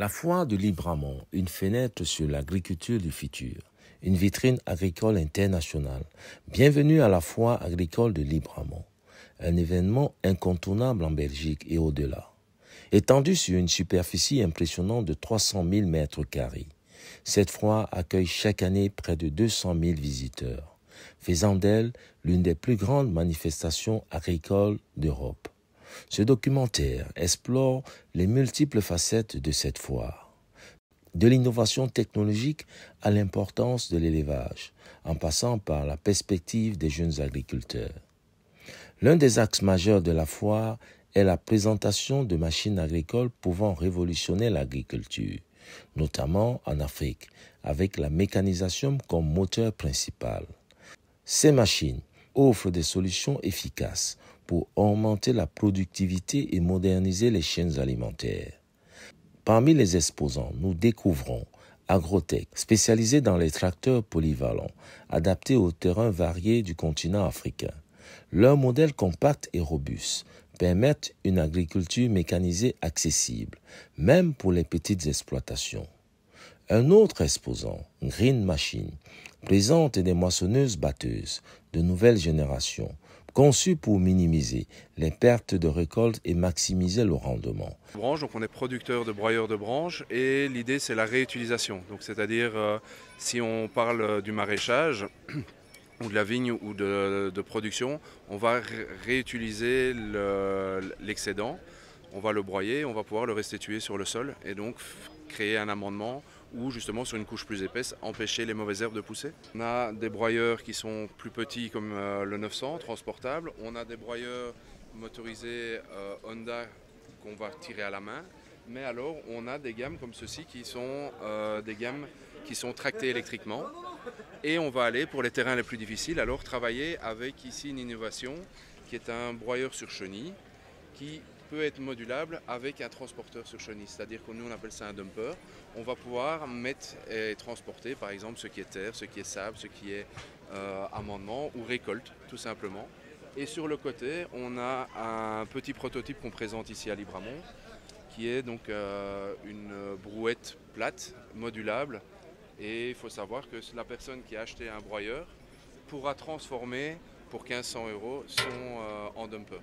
La foire de Libramont, une fenêtre sur l'agriculture du futur, une vitrine agricole internationale. Bienvenue à la foire agricole de Libramont, un événement incontournable en Belgique et au-delà. Étendue sur une superficie impressionnante de 300 000 mètres carrés, cette foire accueille chaque année près de 200 000 visiteurs, faisant d'elle l'une des plus grandes manifestations agricoles d'Europe. Ce documentaire explore les multiples facettes de cette foire, de l'innovation technologique à l'importance de l'élevage, en passant par la perspective des jeunes agriculteurs. L'un des axes majeurs de la foire est la présentation de machines agricoles pouvant révolutionner l'agriculture, notamment en Afrique, avec la mécanisation comme moteur principal. Ces machines offrent des solutions efficaces pour augmenter la productivité et moderniser les chaînes alimentaires. Parmi les exposants, nous découvrons Agrotech, spécialisé dans les tracteurs polyvalents, adaptés aux terrains variés du continent africain. Leurs modèles compacts et robustes permettent une agriculture mécanisée accessible, même pour les petites exploitations. Un autre exposant, Green Machine, présente des moissonneuses-batteuses de nouvelle génération, conçues pour minimiser les pertes de récolte et maximiser le rendement. Donc on est producteur de broyeurs de branches et l'idée c'est la réutilisation. Donc c'est-à-dire si on parle du maraîchage ou de la vigne ou de production, on va réutiliser l'excédent, on va le broyer, on va pouvoir le restituer sur le sol et donc créer un amendement ou justement sur une couche plus épaisse, empêcher les mauvaises herbes de pousser. On a des broyeurs qui sont plus petits comme le 900, transportable. On a des broyeurs motorisés Honda qu'on va tirer à la main. Mais alors on a des gammes comme ceci qui sont des gammes qui sont tractées électriquement. Et on va aller pour les terrains les plus difficiles, alors travailler avec ici une innovation qui est un broyeur sur chenille qui peut être modulable avec un transporteur sur chenille, c'est-à-dire que nous on appelle ça un dumper. On va pouvoir mettre et transporter par exemple ce qui est terre, ce qui est sable, ce qui est amendement ou récolte tout simplement. Et sur le côté on a un petit prototype qu'on présente ici à Libramont qui est donc une brouette plate modulable et il faut savoir que la personne qui a acheté un broyeur pourra transformer pour 1500 € en dumper.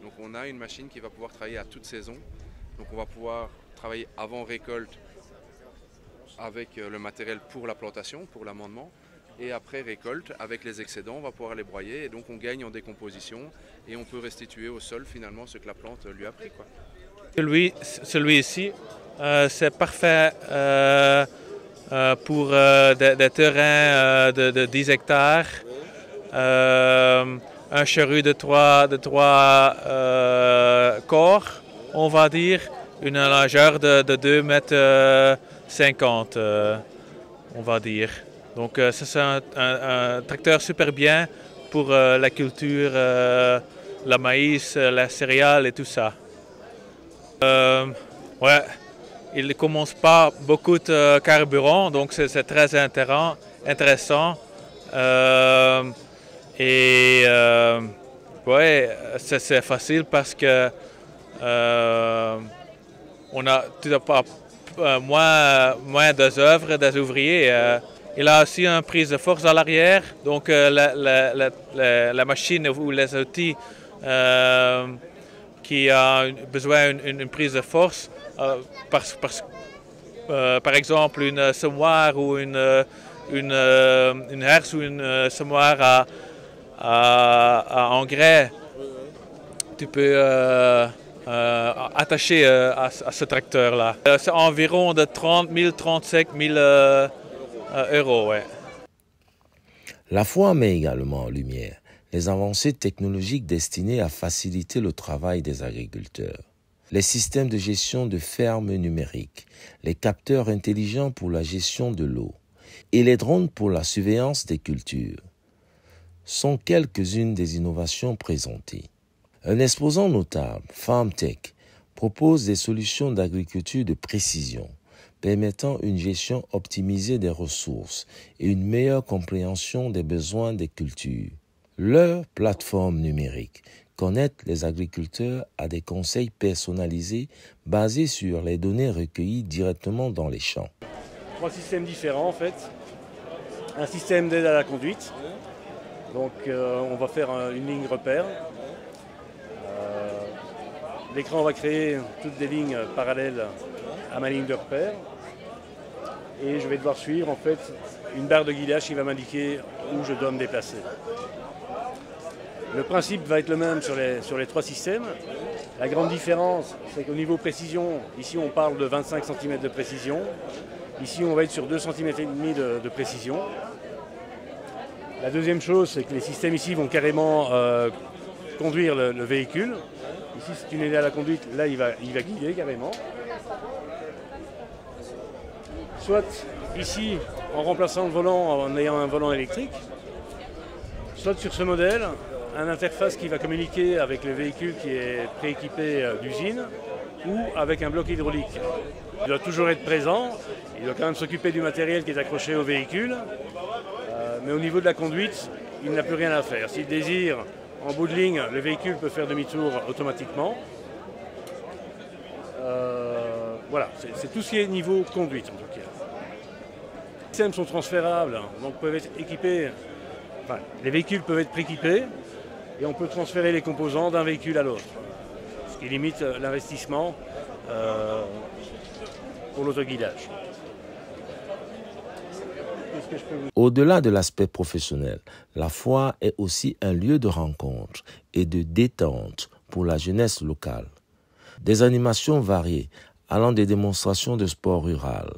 Donc on a une machine qui va pouvoir travailler à toute saison. Donc on va pouvoir travailler avant récolte avec le matériel pour la plantation, pour l'amendement. Et après récolte, avec les excédents, on va pouvoir les broyer. Et donc on gagne en décomposition et on peut restituer au sol finalement ce que la plante lui a pris, quoi. Celui-ci, c'est parfait pour des terrains de 10 hectares. Un charrue de trois corps, on va dire, une largeur de 2,50 mètres, on va dire. Donc ça c'est un tracteur super bien pour la culture, la maïs, la céréale et tout ça. Ouais, il ne commence pas beaucoup de carburant, donc c'est très intéressant. Et ouais, c'est facile parce que on a moins d'œuvres, des ouvriers. Il a aussi une prise de force à l'arrière, donc la machine ou les outils qui a besoin d'une prise de force, par exemple une semoire ou une herse ou une semoire à engrais, tu peux attacher à ce tracteur-là. C'est environ de 30 000, 35 000 euros. Ouais. La foire met également en lumière les avancées technologiques destinées à faciliter le travail des agriculteurs. Les systèmes de gestion de fermes numériques, les capteurs intelligents pour la gestion de l'eau et les drones pour la surveillance des cultures sont quelques-unes des innovations présentées. Un exposant notable, FarmTech, propose des solutions d'agriculture de précision, permettant une gestion optimisée des ressources et une meilleure compréhension des besoins des cultures. Leur plateforme numérique connecte les agriculteurs à des conseils personnalisés basés sur les données recueillies directement dans les champs. 3 systèmes différents en fait. Un système d'aide à la conduite. Donc on va faire une ligne repère. L'écran va créer toutes des lignes parallèles à ma ligne de repère. Et je vais devoir suivre en fait une barre de guidage qui va m'indiquer où je dois me déplacer. Le principe va être le même sur les 3 systèmes. La grande différence, c'est qu'au niveau précision, ici on parle de 25 cm de précision. Ici on va être sur 2,5 cm de précision. La deuxième chose, c'est que les systèmes ici vont carrément conduire le véhicule. Ici c'est une aide à la conduite, là il va guider carrément. Soit ici en remplaçant le volant en ayant un volant électrique, soit sur ce modèle, une interface qui va communiquer avec le véhicule qui est prééquipé d'usine ou avec un bloc hydraulique. Il doit toujours être présent, il doit quand même s'occuper du matériel qui est accroché au véhicule, mais au niveau de la conduite, il n'a plus rien à faire. S'il désire, en bout de ligne, le véhicule peut faire demi-tour automatiquement. Voilà, c'est tout ce qui est niveau conduite en tout cas. Les systèmes sont transférables, donc peuvent être équipés, enfin, les véhicules peuvent être prééquipés et on peut transférer les composants d'un véhicule à l'autre, ce qui limite l'investissement pour l'autoguidage. Au-delà de l'aspect professionnel, la foire est aussi un lieu de rencontre et de détente pour la jeunesse locale. Des animations variées, allant des démonstrations de sport rural.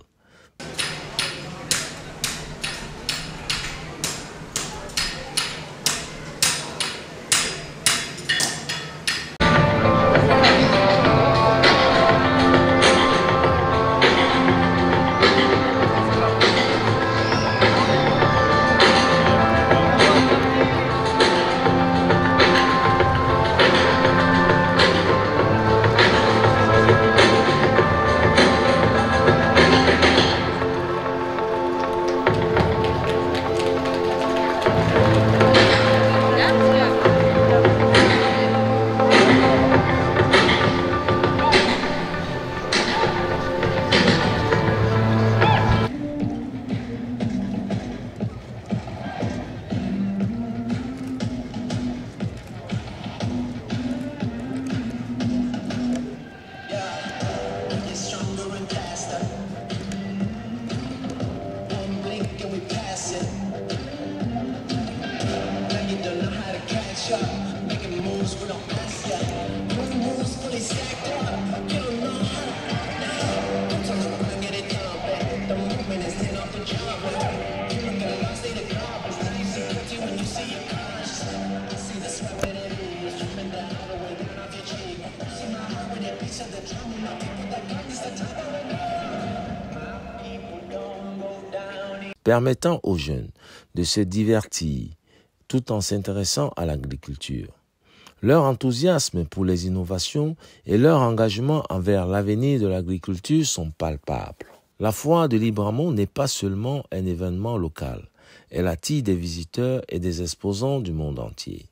Permettant aux jeunes de se divertir tout en s'intéressant à l'agriculture. Leur enthousiasme pour les innovations et leur engagement envers l'avenir de l'agriculture sont palpables. La foire de Libramont n'est pas seulement un événement local, elle attire des visiteurs et des exposants du monde entier.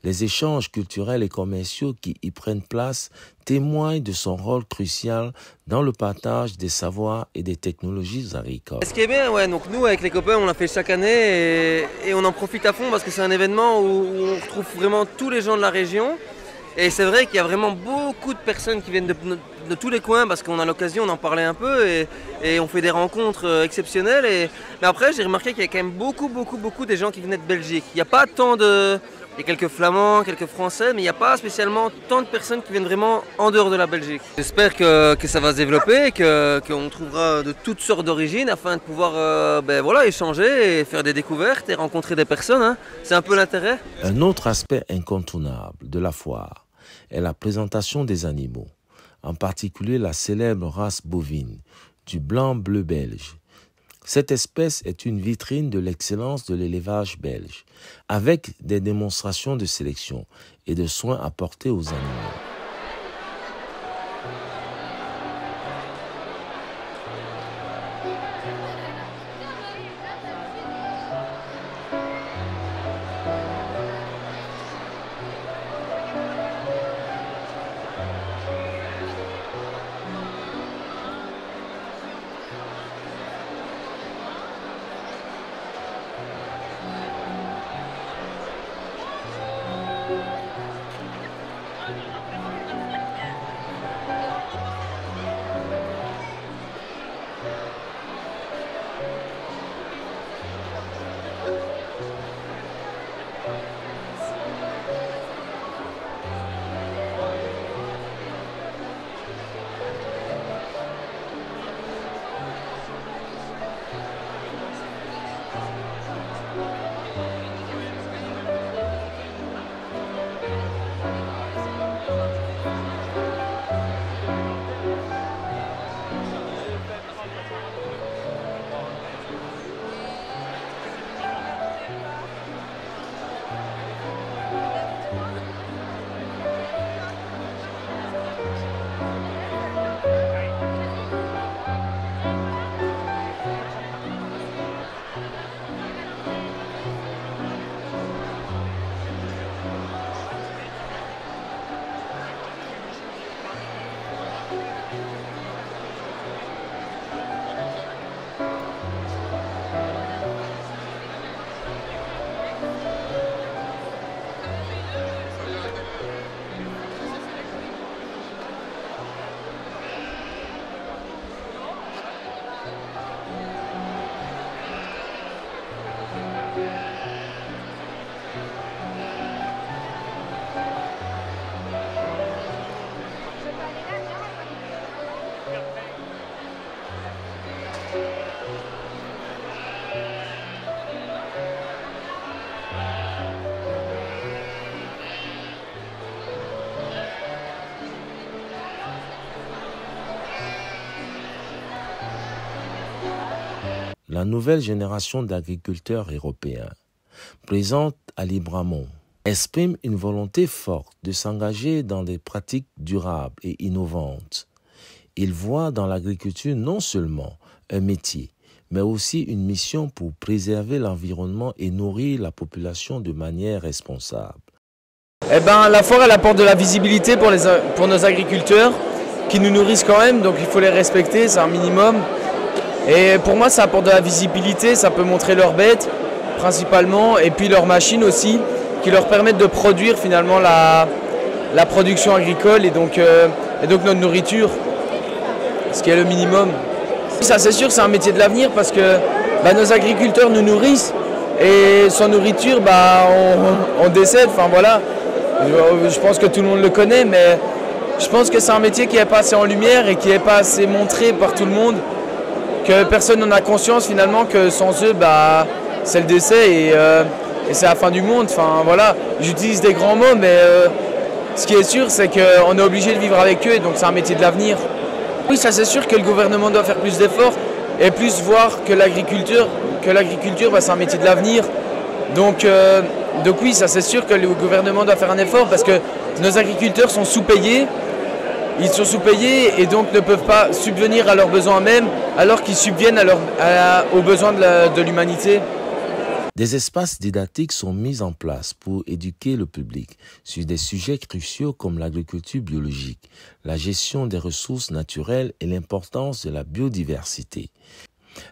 Les échanges culturels et commerciaux qui y prennent place témoignent de son rôle crucial dans le partage des savoirs et des technologies agricoles. Ce qui est bien, ouais, donc nous avec les copains on l'a fait chaque année et on en profite à fond parce que c'est un événement où on retrouve vraiment tous les gens de la région. Et c'est vrai qu'il y a vraiment beaucoup de personnes qui viennent de tous les coins parce qu'on a l'occasion d'en parler un peu et on fait des rencontres exceptionnelles. Mais après j'ai remarqué qu'il y a quand même beaucoup des gens qui venaient de Belgique. Il n'y a pas tant de... Il y a quelques Flamands, quelques Français, mais il n'y a pas spécialement tant de personnes qui viennent vraiment en dehors de la Belgique. J'espère que ça va se développer, qu'on trouvera de toutes sortes d'origines afin de pouvoir voilà, échanger et faire des découvertes et rencontrer des personnes. Hein. C'est un peu l'intérêt. Un autre aspect incontournable de la foire est la présentation des animaux, en particulier la célèbre race bovine du blanc-bleu belge. Cette espèce est une vitrine de l'excellence de l'élevage belge, avec des démonstrations de sélection et de soins apportés aux animaux. la nouvelle génération d'agriculteurs européens, présente à Libramont, exprime une volonté forte de s'engager dans des pratiques durables et innovantes. Ils voient dans l'agriculture non seulement un métier, mais aussi une mission pour préserver l'environnement et nourrir la population de manière responsable. La foire, elle apporte de la visibilité pour nos agriculteurs qui nous nourrissent quand même, donc il faut les respecter, c'est un minimum. Et pour moi, ça apporte de la visibilité, ça peut montrer leurs bêtes principalement, et puis leurs machines aussi, qui leur permettent de produire finalement la production agricole et donc notre nourriture, ce qui est le minimum. Ça, c'est sûr, c'est un métier de l'avenir parce que nos agriculteurs nous nourrissent et sans nourriture, on décède. Enfin voilà, je pense que tout le monde le connaît, mais je pense que c'est un métier qui n'est pas assez en lumière et qui n'est pas assez montré par tout le monde, que personne n'en a conscience finalement que sans eux, c'est le décès et c'est la fin du monde. Enfin voilà, j'utilise des grands mots, mais ce qui est sûr, c'est qu'on est obligé de vivre avec eux et donc c'est un métier de l'avenir. Oui, ça c'est sûr que le gouvernement doit faire plus d'efforts et plus voir que l'agriculture, c'est un métier de l'avenir. Donc oui, ça c'est sûr que le gouvernement doit faire un effort parce que nos agriculteurs sont sous-payés. Ils sont sous-payés et donc ne peuvent pas subvenir à leurs besoins même alors qu'ils subviennent aux besoins de l'humanité. Des espaces didactiques sont mis en place pour éduquer le public sur des sujets cruciaux comme l'agriculture biologique, la gestion des ressources naturelles et l'importance de la biodiversité.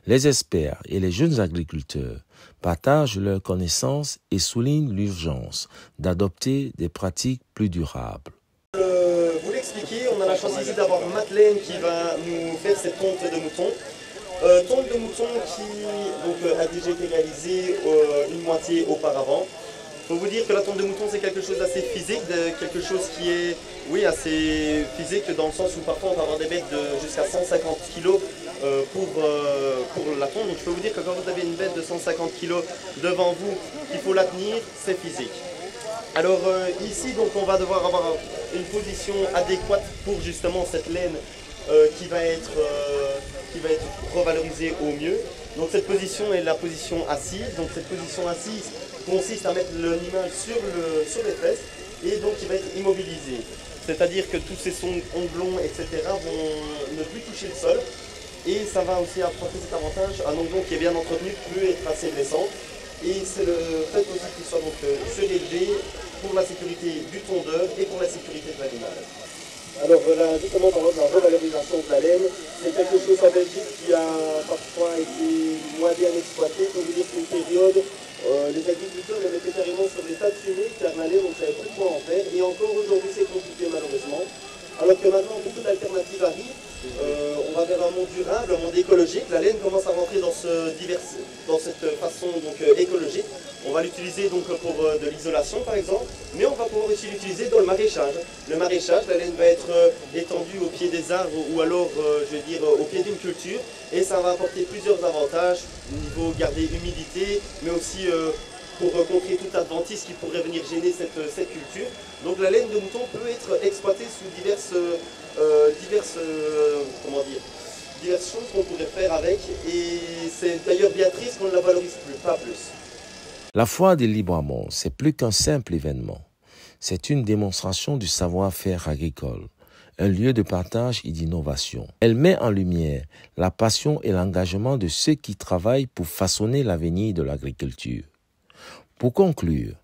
Les experts et les jeunes agriculteurs partagent leurs connaissances et soulignent l'urgence d'adopter des pratiques plus durables. Vous l'expliquez, on a la chance ici d'avoir Madeleine qui va nous faire cette tonte de mouton. Tonte de mouton qui a déjà été réalisée une moitié auparavant. Il faut vous dire que la tonte de mouton c'est quelque chose d'assez physique, quelque chose qui est assez physique dans le sens où parfois on va avoir des bêtes de jusqu'à 150 kg pour la tonte. Donc je peux vous dire que quand vous avez une bête de 150 kg devant vous, qu'il faut la tenir, c'est physique. Alors ici donc on va devoir avoir une position adéquate pour justement cette laine qui va être revalorisée au mieux. Donc cette position est la position assise. Donc cette position assise consiste à mettre l'animal sur les fesses et donc il va être immobilisé. C'est-à-dire que tous ces onglons, etc. vont ne plus toucher le sol. Et ça va aussi apporter cet avantage, un onglon qui est bien entretenu peut être assez blessant. Et c'est le fait aussi qu'il soit donc surélevé pour la sécurité du tondeur et pour la sécurité de l'animal. Alors voilà, justement parlant de la revalorisation de la laine, c'est quelque chose en Belgique qui a parfois été moins bien exploité. Pour vous dire qu'une période, les agriculteurs le mettaient carrément sur des tas de fumée car la laine on ne savait plus quoi en faire. Et encore aujourd'hui c'est compliqué malheureusement. Alors que maintenant beaucoup d'alternatives arrivent. On va vers un monde durable, un monde écologique. La laine commence à rentrer dans cette façon écologique. On va l'utiliser donc pour de l'isolation par exemple, mais on va pouvoir aussi l'utiliser dans le maraîchage. Le maraîchage, la laine va être étendue au pied des arbres ou alors, au pied d'une culture, et ça va apporter plusieurs avantages au niveau garder l'humidité, mais aussi pour contrer toute adventice qui pourrait venir gêner cette culture. Donc la laine de mouton peut être exploitée sous diverses choses qu'on pourrait faire avec, et c'est d'ailleurs bien triste qu'on ne la valorise pas plus. La foire de Libramont, c'est plus qu'un simple événement. C'est une démonstration du savoir-faire agricole, un lieu de partage et d'innovation. Elle met en lumière la passion et l'engagement de ceux qui travaillent pour façonner l'avenir de l'agriculture. Pour conclure,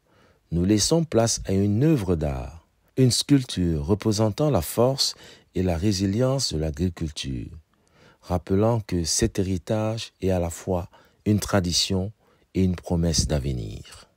nous laissons place à une œuvre d'art, une sculpture représentant la force et la résilience de l'agriculture, rappelant que cet héritage est à la fois une tradition et une promesse d'avenir.